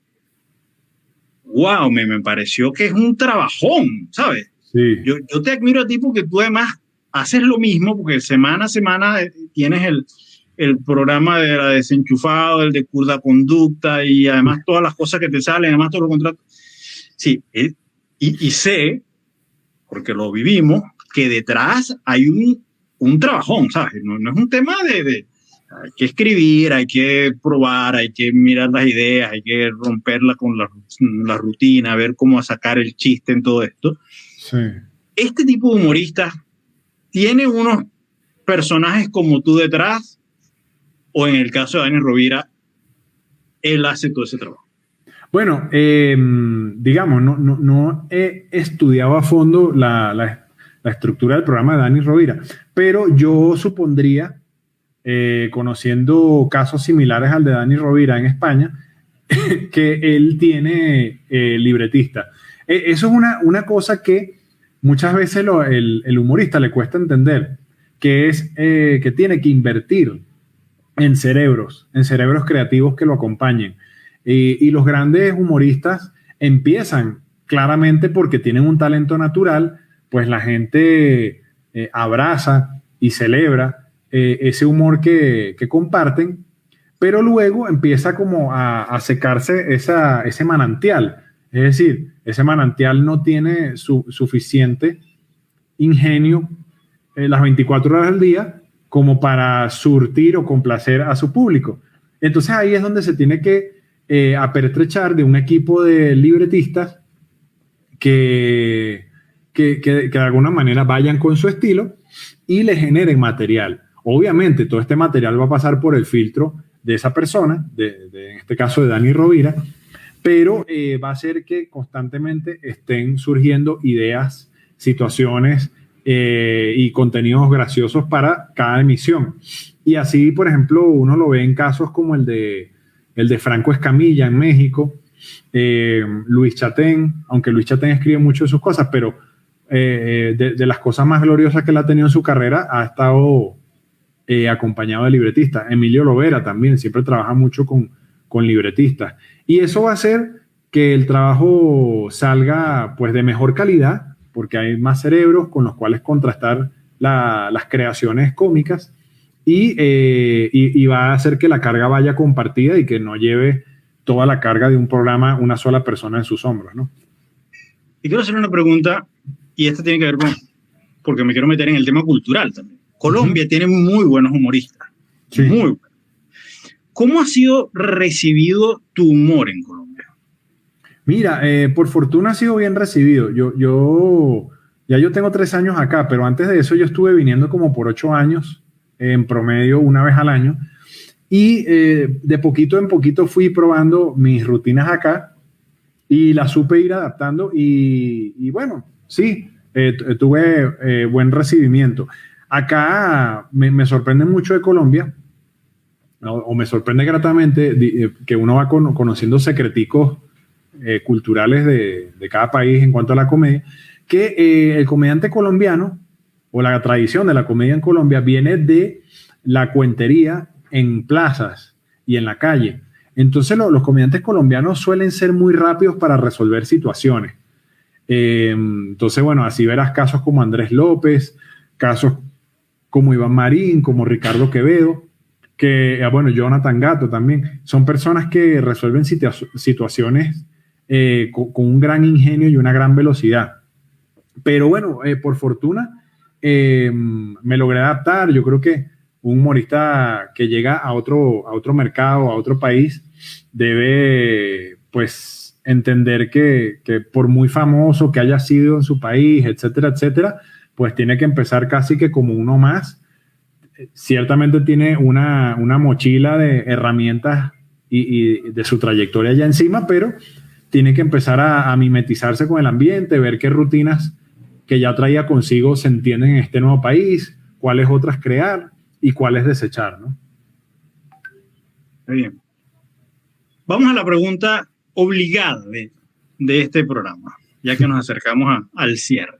wow, me pareció que es un trabajón, ¿sabes? Sí. Yo te admiro a ti porque tú además haces lo mismo, porque semana a semana tienes el programa de la desenchufado, el de curda conducta y además todas las cosas que te salen, además todos los contratos. Sí, y sé, porque lo vivimos, que detrás hay un trabajón, ¿sabes? No es un tema de hay que escribir, hay que probar, hay que mirar las ideas, hay que romperla con la rutina, ver cómo sacar el chiste en todo esto. Sí. Este tipo de humoristas tiene unos personajes como tú detrás, o en el caso de Dani Rovira, él hace todo ese trabajo. Bueno, digamos, no he estudiado a fondo la estructura del programa de Dani Rovira, pero yo supondría, conociendo casos similares al de Dani Rovira en España, que él tiene libretista. Eso es una cosa que muchas veces el humorista le cuesta entender, que es que tiene que invertir en cerebros creativos que lo acompañen. Y los grandes humoristas empiezan claramente porque tienen un talento natural, pues la gente abraza y celebra ese humor que comparten, pero luego empieza como a secarse ese manantial. Es decir, ese manantial no tiene suficiente ingenio las 24 horas del día como para surtir o complacer a su público. Entonces ahí es donde se tiene que apertrechar de un equipo de libretistas que de alguna manera vayan con su estilo y le generen material. Obviamente todo este material va a pasar por el filtro de esa persona, en este caso de Dani Rovira, pero va a hacer que constantemente estén surgiendo ideas, situaciones y contenidos graciosos para cada emisión. Y así, por ejemplo, uno lo ve en casos como el de Franco Escamilla en México, Luis Chatén, aunque Luis Chatén escribe mucho de sus cosas, pero de las cosas más gloriosas que él ha tenido en su carrera, ha estado acompañado de libretistas. Emilio Lovera también, siempre trabaja mucho con libretistas. Y eso va a hacer que el trabajo salga pues de mejor calidad, porque hay más cerebros con los cuales contrastar las creaciones cómicas y va a hacer que la carga vaya compartida y que no lleve toda la carga de un programa una sola persona en sus hombros, ¿no? Y quiero hacer una pregunta, y esta tiene que ver con, porque me quiero meter en el tema cultural también. Colombia tiene muy buenos humoristas, sí. Muy buenos. ¿Cómo ha sido recibido tu humor en Colombia? Mira, por fortuna ha sido bien recibido. Yo tengo 3 años acá, pero antes de eso yo estuve viniendo como por 8 años, en promedio una vez al año, y de poquito en poquito fui probando mis rutinas acá y las supe ir adaptando y bueno, sí, tuve buen recibimiento. Acá me sorprende mucho de Colombia, o me sorprende gratamente que uno va conociendo secreticos culturales de cada país en cuanto a la comedia, que el comediante colombiano o la tradición de la comedia en Colombia viene de la cuentería en plazas y en la calle. Entonces los comediantes colombianos suelen ser muy rápidos para resolver situaciones. Entonces, bueno, así verás casos como Andrés López, casos como Iván Marín, como Ricardo Quevedo, bueno, Jonathan Gatto también. Son personas que resuelven situaciones con un gran ingenio y una gran velocidad. Pero bueno, por fortuna me logré adaptar. Yo creo que un humorista que llega a otro mercado, a otro país, debe pues entender que por muy famoso que haya sido en su país, etcétera, etcétera, pues tiene que empezar casi que como uno más. Ciertamente tiene una mochila de herramientas y de su trayectoria ya encima, pero tiene que empezar a mimetizarse con el ambiente, ver qué rutinas que ya traía consigo se entienden en este nuevo país, cuáles otras crear y cuáles desechar, ¿no? Muy bien. Vamos a la pregunta obligada de este programa, ya que nos acercamos al cierre.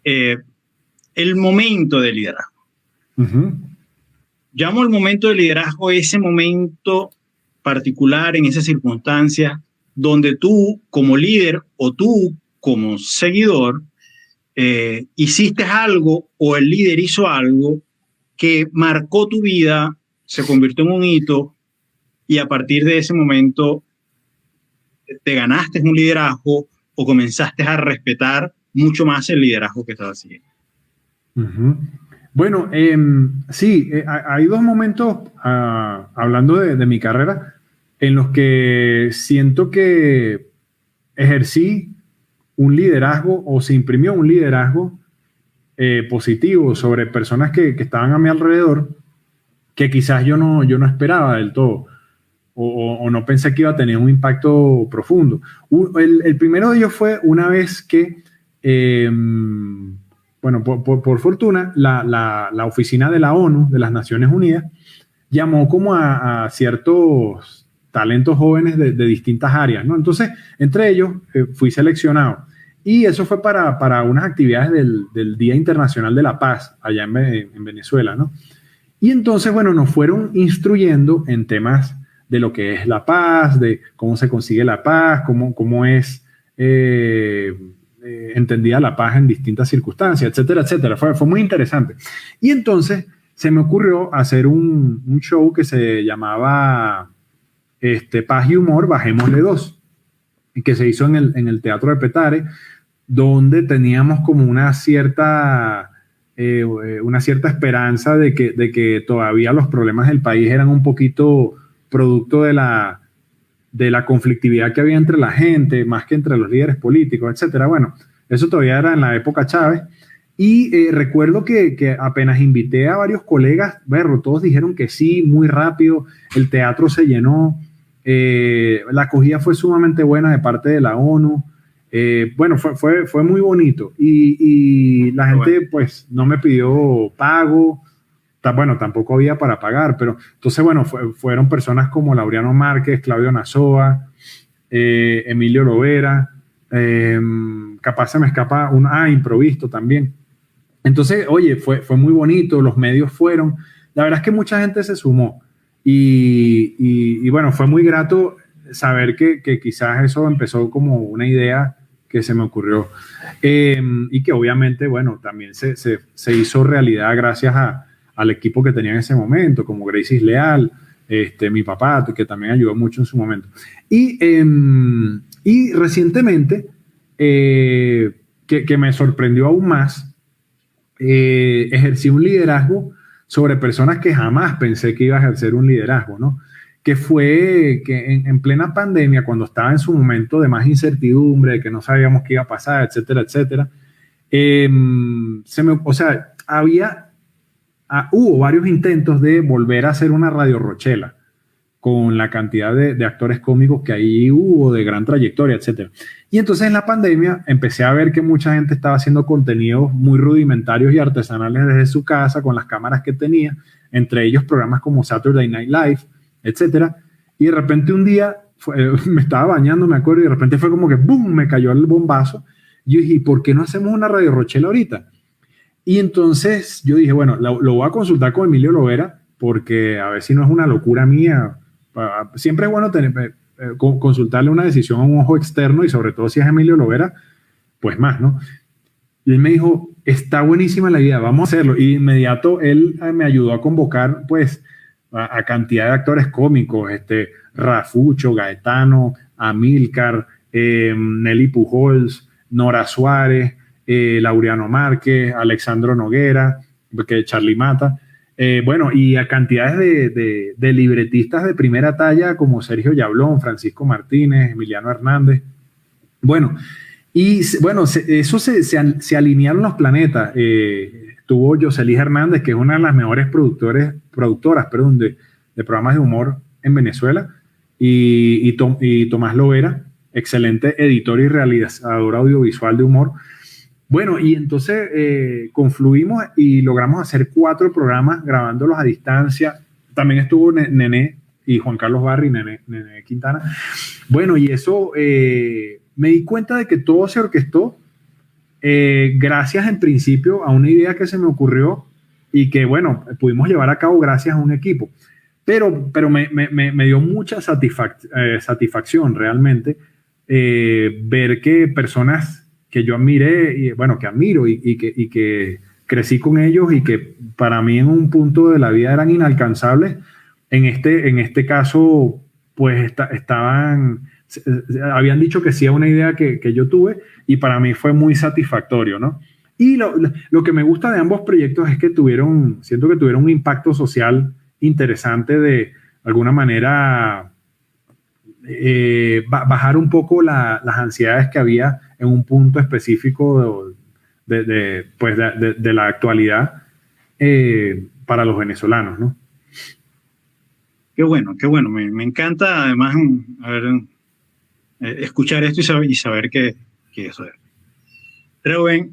El momento de liderazgo. Llamo el momento de liderazgo ese momento particular en esas circunstancias donde tú como líder o tú como seguidor hiciste algo o el líder hizo algo que marcó tu vida, se convirtió en un hito y a partir de ese momento te ganaste un liderazgo o comenzaste a respetar mucho más el liderazgo que estabas siguiendo. Bueno, sí, hay 2 momentos, hablando de mi carrera, en los que siento que ejercí un liderazgo o se imprimió un liderazgo positivo sobre personas que estaban a mi alrededor, que quizás yo no esperaba del todo, o no pensé que iba a tener un impacto profundo. El primero de ellos fue una vez que, bueno, por fortuna, la oficina de la ONU, de las Naciones Unidas, llamó como a ciertos talentos jóvenes de distintas áreas, ¿no? Entonces, entre ellos, fui seleccionado. Y eso fue para unas actividades del Día Internacional de la Paz, allá en Venezuela, ¿no? Y entonces, bueno, nos fueron instruyendo en temas de lo que es la paz, de cómo se consigue la paz, cómo es entendida la paz en distintas circunstancias, etcétera, etcétera. Fue muy interesante. Y entonces se me ocurrió hacer un show que se llamaba Paz y Humor, Bajémosle 2, que se hizo en el Teatro de Petare, donde teníamos como una cierta esperanza de que todavía los problemas del país eran un poquito producto de la conflictividad que había entre la gente, más que entre los líderes políticos, etcétera. Bueno, eso todavía era en la época Chávez. Y recuerdo que apenas invité a varios colegas, todos dijeron que sí, muy rápido, el teatro se llenó, la acogida fue sumamente buena de parte de la ONU. Bueno, fue muy bonito y la gente pues no me pidió pago, bueno, tampoco había para pagar, pero entonces bueno, fueron personas como Laureano Márquez, Claudio Nazoa, Emilio Lovera, capaz se me escapa improvisto también. Entonces, oye, fue muy bonito, los medios fueron, la verdad es que mucha gente se sumó y bueno, fue muy grato saber que quizás eso empezó como una idea que se me ocurrió y que obviamente, bueno, también se hizo realidad gracias al equipo que tenía en ese momento, como Gracie Leal, mi papá, que también ayudó mucho en su momento. Y recientemente, que me sorprendió aún más, ejercí un liderazgo sobre personas que jamás pensé que iba a ejercer un liderazgo, ¿no? Que fue que en plena pandemia, cuando estaba en su momento de más incertidumbre, de que no sabíamos qué iba a pasar, etcétera, etcétera, hubo varios intentos de volver a hacer una Radio Rochela con la cantidad de actores cómicos que ahí hubo, de gran trayectoria, etcétera. Y entonces en la pandemia empecé a ver que mucha gente estaba haciendo contenidos muy rudimentarios y artesanales desde su casa, con las cámaras que tenía, entre ellos programas como Saturday Night Live, etcétera. Y de repente un día me estaba bañando, me acuerdo, y de repente fue como que ¡boom! Me cayó el bombazo. Y yo dije, ¿por qué no hacemos una Radio Rochela ahorita? Y entonces yo dije, bueno, lo voy a consultar con Emilio Lovera, porque a ver si no es una locura mía. Siempre es bueno consultarle una decisión a un ojo externo, y sobre todo si es Emilio Lovera, pues más, ¿no? Y él me dijo, está buenísima la idea, vamos a hacerlo. Y de inmediato él me ayudó a convocar, pues, a cantidad de actores cómicos, Rafucho, Gaetano, Amílcar, Nelly Pujols, Nora Suárez, Laureano Márquez, Alexandro Noguera, Charly Mata. Bueno, y a cantidades de libretistas de primera talla como Sergio Yablón, Francisco Martínez, Emiliano Hernández. Bueno, se alinearon los planetas. Estuvo Yoseli Hernández, que es una de las mejores productoras de programas de humor en Venezuela, y Tomás Lovera, excelente editor y realizador audiovisual de humor. Bueno, y entonces confluimos y logramos hacer 4 programas grabándolos a distancia. También estuvo Nené y Juan Carlos Barri, Nené Quintana. Bueno, y eso me di cuenta de que todo se orquestó gracias en principio a una idea que se me ocurrió y que, bueno, pudimos llevar a cabo gracias a un equipo. Pero me dio mucha satisfacción realmente ver que personas que yo admiré, y bueno, que admiro y que crecí con ellos y que para mí en un punto de la vida eran inalcanzables, en este caso, pues habían dicho que sí a una idea que yo tuve, y para mí fue muy satisfactorio, ¿no? Y lo que me gusta de ambos proyectos es que siento que tuvieron un impacto social interesante, de alguna manera bajar un poco las ansiedades que había en un punto específico de la actualidad para los venezolanos, ¿no? Qué bueno, qué bueno. Me encanta además escuchar esto y saber que eso es. Reuben,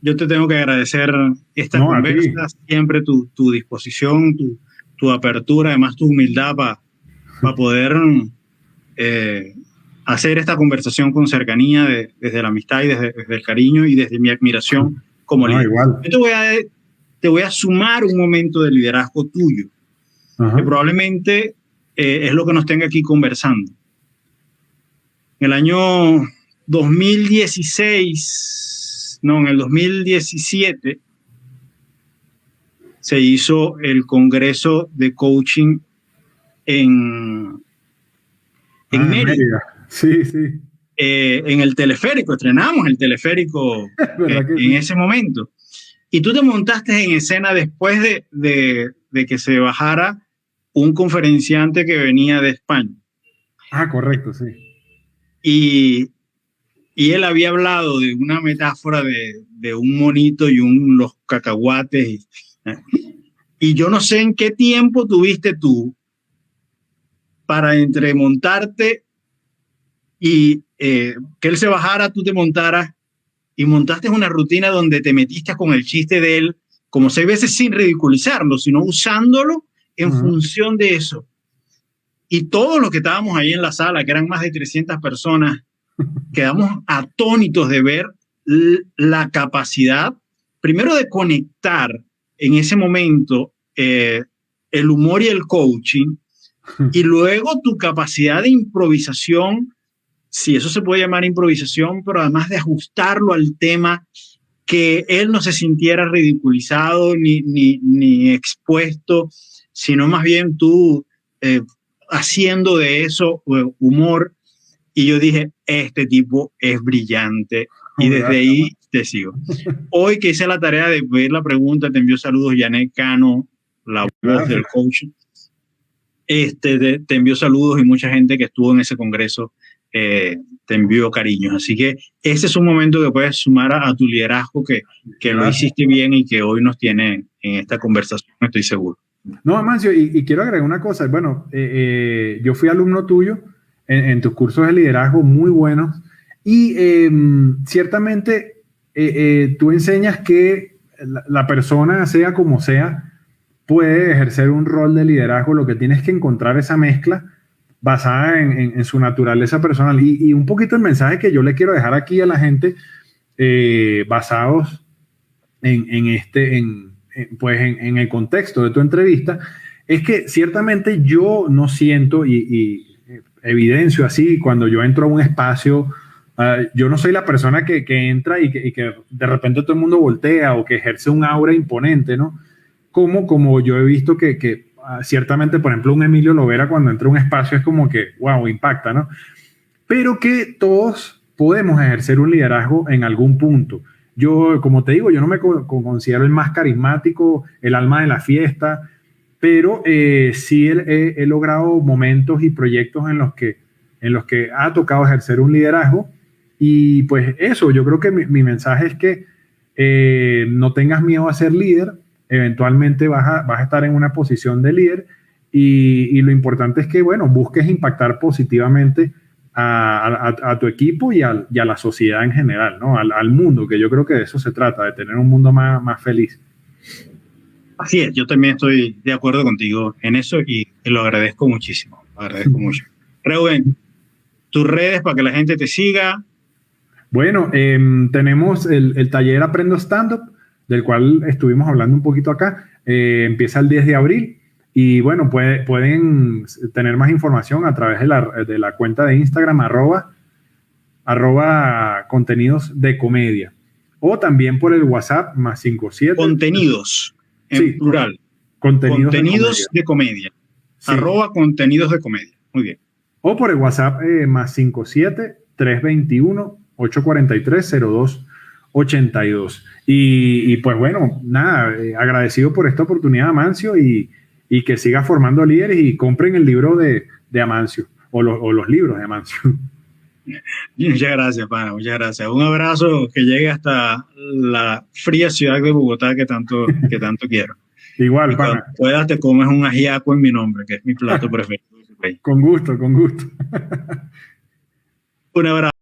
yo te tengo que agradecer esta conversa, siempre tu disposición, tu apertura, además tu humildad para poder hacer esta conversación con cercanía desde la amistad y desde el cariño y desde mi admiración como líder. Igual. Yo te voy a sumar un momento de liderazgo tuyo, que probablemente es lo que nos tenga aquí conversando. En el año en el 2017 se hizo el Congreso de Coaching en Mérida. Sí. En el teleférico, estrenamos el teleférico en ese momento. Y tú te montaste en escena después de que se bajara un conferenciante que venía de España. Correcto, sí. Y él había hablado de una metáfora de un monito y los cacahuates. Y yo no sé en qué tiempo tuviste tú para entre montarte y que él se bajara, tú te montaras y montaste una rutina donde te metiste con el chiste de él como 6 veces sin ridiculizarlo, sino usándolo en función de eso. Y todos los que estábamos ahí en la sala, que eran más de 300 personas, quedamos atónitos de ver la capacidad, primero de conectar en ese momento el humor y el coaching, y luego tu capacidad de improvisación, si eso se puede llamar improvisación, pero además de ajustarlo al tema, que él no se sintiera ridiculizado ni expuesto, sino más bien tú haciendo de eso humor. Y yo dije, este tipo es brillante. Y desde ahí te sigo. Hoy que hice la tarea de ver la pregunta, te envió saludos Janet Cano, la voz del coach. Te envió saludos y mucha gente que estuvo en ese congreso te envió cariños. Así que ese es un momento que puedes sumar a tu liderazgo, que lo hiciste bien y que hoy nos tiene en esta conversación, estoy seguro. No, Amancio, y quiero agregar una cosa. Bueno, yo fui alumno tuyo en tus cursos de liderazgo muy buenos y ciertamente tú enseñas que la persona, sea como sea, puede ejercer un rol de liderazgo. Lo que tienes que encontrar esa mezcla basada en su naturaleza personal. Y un poquito el mensaje que yo le quiero dejar aquí a la gente, basados en el contexto de tu entrevista, es que ciertamente yo no siento y evidencio así cuando yo entro a un espacio, yo no soy la persona que entra y que de repente todo el mundo voltea o que ejerce un aura imponente, ¿no? Como yo he visto que ciertamente, por ejemplo, un Emilio Lovera cuando entra a un espacio es como que, wow, impacta, ¿no? Pero que todos podemos ejercer un liderazgo en algún punto. Yo, como te digo, yo no me considero el más carismático, el alma de la fiesta, pero sí he logrado momentos y proyectos en los que ha tocado ejercer un liderazgo. Y pues eso, yo creo que mi mensaje es que no tengas miedo a ser líder. Eventualmente vas a estar en una posición de líder y lo importante es que, bueno, busques impactar positivamente a tu equipo y a la sociedad en general, ¿no? Al mundo, que yo creo que de eso se trata, de tener un mundo más feliz. Así es, yo también estoy de acuerdo contigo en eso y lo agradezco muchísimo, agradezco mucho. Reuben, tus redes para que la gente te siga. Bueno, tenemos el taller Aprendo Stand-Up, del cual estuvimos hablando un poquito acá. Empieza el 10 de abril y bueno, pueden tener más información a través de la cuenta de Instagram @ contenidos de comedia, o también por el WhatsApp +57. Contenidos, en plural. Contenidos de comedia. Sí. @contenidos de comedia. Muy bien. O por el WhatsApp +57 321 843 0282. Y pues bueno, nada, agradecido por esta oportunidad, Amancio, y que siga formando líderes y compren el libro de Amancio o los libros de Amancio. Muchas gracias, pana, muchas gracias. Un abrazo que llegue hasta la fría ciudad de Bogotá que tanto quiero. Igual, pana. Cuando puedas te comes un ajiaco en mi nombre, que es mi plato preferido. Con gusto, con gusto. Un abrazo.